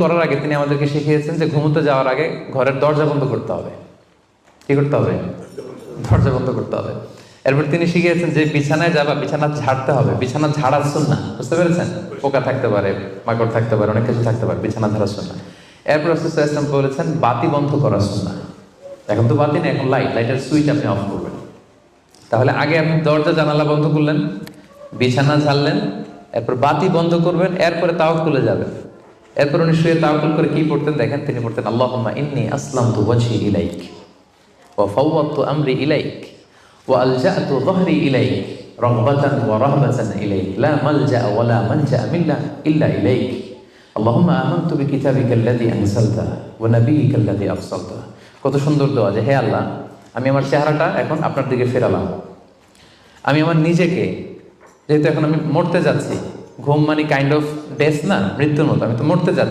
করার আগে তিনি আমাদেরকে শিখিয়েছেন যে ঘুমোতে যাওয়ার আগে ঘরের দরজা বন্ধ করতে হবে। কি করতে হবে? দরজা বন্ধ করতে হবে। এরপর তিনি শিখিয়েছেন যে বিছানায় যাবা, বিছানা ঝাড়তে হবে। বিছানা ঝাড়া সুন্নাহ, বুঝতে পেরেছেন? পোকা থাকতে পারে, মাকড় থাকতে পারে, অনেক কিছু থাকতে পারে, বিছানা ঝাড়া সুন্নাহ। এরপর রাসূল সাল্লাল্লাহু আলাইহি ওয়াসাল্লাম বলেছেন বাতি বন্ধ করা সুন্নাহ। এখন তো বাতি নেই, এখন লাইটের সুইচ আপনি অফ করবেন। তাহলে আগে আপনি দরজা জানালা বন্ধ করলেন, বিছানা ঝাড়লেন, এরপর বাতি বন্ধ করবেন, এরপরে তাওয়াক্কুলে যাবেন। এরপর উনি শুয়ে তাওয়াক্কুল করে কি পড়তেন দেখেন, তিনি পড়তেন আল্লাহুম্মা ইন্নী আসলামতু ওয়াজহি ইলাইক ওয়া ফাওয়াদতু আমরি ইলাইক ওয়া আলজা'তু যহরি ইলাইক রাগবাতান ওয়া রাহবাতান ইলাইক লা মালজা ওয়া লা মানজা ইল্লা ইলাইক আল্লাহুম্মা আমানতু বিকিতাবিকাল্লাযী আনজালতা ওয়া নাবিয়্যিকাল্লাযী আরসালতা। কত সুন্দর দোয়া যে হে আল্লাহ, আমি আমার চেহারাটা এখন আপনার দিকে ফেরালাম। আমি আমার নিজেকে, যেহেতু এখন আমি মরতে যাচ্ছি, ঘুম মানে কাইন্ড অফ ডেথ না, মৃত্যুর মতো, আমি তো মরতে যাচ্ছি।